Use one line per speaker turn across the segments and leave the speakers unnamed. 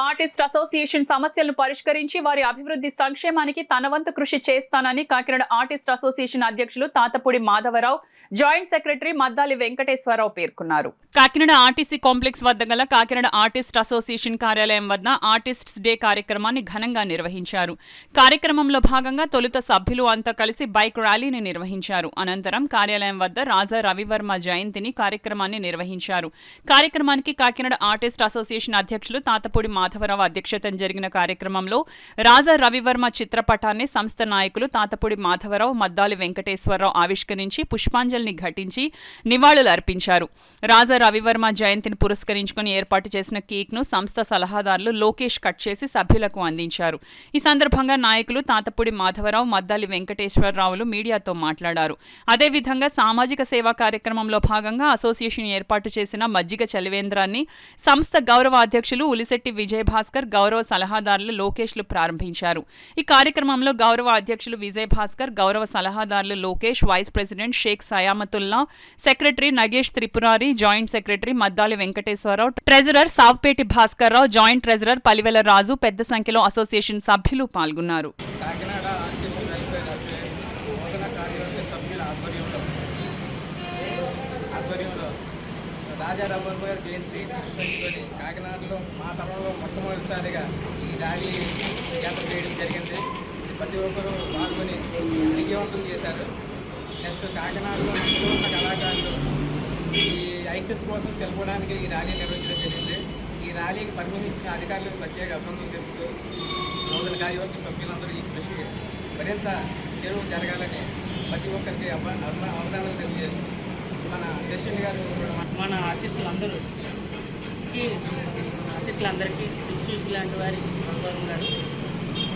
Artist association సమస్యలను పరిష్కరించి వారి అభివృద్ధి సంక్షేమానికి తన వంతు కృషి చేస్తానని కాకినాడ ఆర్టిస్ట్ అసోసియేషన్ అధ్యక్షులు తాతపూడి మాధవరావు, జాయింట్ సెక్రటరీ మద్దాలి వెంకటేశ్వరరావు పేర్కొన్నారు. కాకినాడ ఆర్టీసీ కాంప్లెక్స్ వద్ద గల కాకినాడ ఆర్టిస్ట్ అసోసియేషన్ కార్యాలయం వద్ద ఆర్టిస్ట్స్ డే కార్యక్రమాన్ని ఘనంగా నిర్వహించారు. కార్యక్రమంలో భాగంగా తొలుత సభ్యులు అంతా కలిసి బైక్ ర్యాలీని నిర్వహించారు. అనంతరం కార్యాలయం వద్ద రాజా రవివర్మ జయంతిని కార్యక్రమాన్ని నిర్వహించారు. కార్యక్రమానికి కాకినాడ ఆర్టిస్ట్ అసోసియేషన్ అధ్యక్షులు తాతపూడి మాధవరావు అధ్యక్షతన జరిగిన కార్యక్రమంలో రాజా రవివర్మ చిత్రపటాన్ని సంస్థ నాయకులు తాతపూడి మాధవరావు, మద్దాలి వెంకటేశ్వరరావు ఆవిష్కరించి పుష్పాంజలిని ఘటించి నివాళులు అర్పించారు. రాజా రవివర్మ జయంతిని పురస్కరించుకుని ఏర్పాటు చేసిన కేక్ ను సంస్థ సలహాదారులు లోకేష్ కట్ చేసి సభ్యులకు అందించారు. ఈ సందర్భంగా నాయకులు తాతపూడి మాధవరావు, మద్దాలి వెంకటేశ్వరరావులు మీడియాతో మాట్లాడారు. అదేవిధంగా సామాజిక సేవా కార్యక్రమంలో భాగంగా అసోసియేషన్ ఏర్పాటు చేసిన మజ్జిగ చలివేంద్రాన్ని సంస్థ గౌరవ అధ్యక్షులు ఉలిశెట్టి విజయభాస్కర్, గౌరవ సలహాదారులు లోకేష్లు ప్రారంభించారు. ఈ కార్యక్రమంలో గౌరవ అధ్యక్షులు విజయభాస్కర్, గౌరవ సలహాదారులు Lokesh, vice president Sheikh Sayamatullah, secretary Nagesh Tripurari, joint secretary Maddali Venkateswara Rao, treasurer Savpeti Bhaskar Rao, joint treasurer Palivela Raju పెద్ద సంఖ్యలో అసోసియేషన్ సభ్యులు పాల్గొన్నారు.
రాజా రవివర్మ గారి జయంతి పురస్కరించుకొని కాకినాడలో మా తరంలో మొట్టమొదటిసారిగా ఈ ర్యాలీ యాత్ర చేయడం జరిగింది. ప్రతి ఒక్కరూ పాల్గొని విజయవంతం చేశారు. నెక్స్ట్ కాకినాడలో ఉన్న కళాకారులు ఈ ఐక్యత కోసం తెలుపడానికి ఈ ర్యాలీ నిర్వహించడం జరిగింది. ఈ ర్యాలీకి పరిగణించిన అధికారులకు ప్రత్యేక అభినందనలు తెలుపుతూ నూతన కార్యవర్గ సభ్యులందరూ ఈ కృషి మరింత చెరువు జరగాలని ప్రతి ఒక్కరికి అవగాహనలు తెలియజేస్తుంది. మన ప్రెసిడెంట్ గారు
మన ఆర్టిస్టులందరికీ శిక్షకులు లాంటి వారి గారు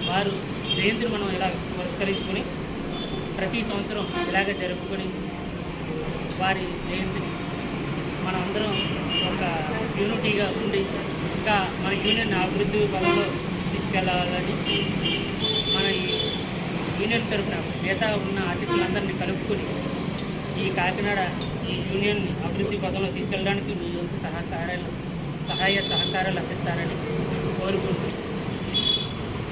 వారు జయంతిని మనం ఇలా పురస్కరించుకొని ప్రతి సంవత్సరం ఇలాగ జరుపుకొని వారి జయంతిని మనం అందరం ఒక యూనిటీగా ఉండి ఇంకా మన యూనియన్ అభివృద్ధి పదంలో తీసుకెళ్ళాలని మన ఈ యూనియన్ తరఫున మిగతా ఉన్న ఆర్టిస్టులందరినీ కలుపుకొని ఈ కాకినాడ ఈ యూనియన్ అభివృద్ధి పథంలో తీసుకెళ్ళడానికి మీ యొక్క సహాయ సహకారాలు అందిస్తారని కోరుకుంటూ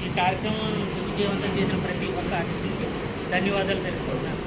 ఈ కార్యక్రమం విజయవంతం చేసిన ప్రతి ఒక్క ఆర్టిస్ట్కి ధన్యవాదాలు తెలుపుకుంటున్నాను.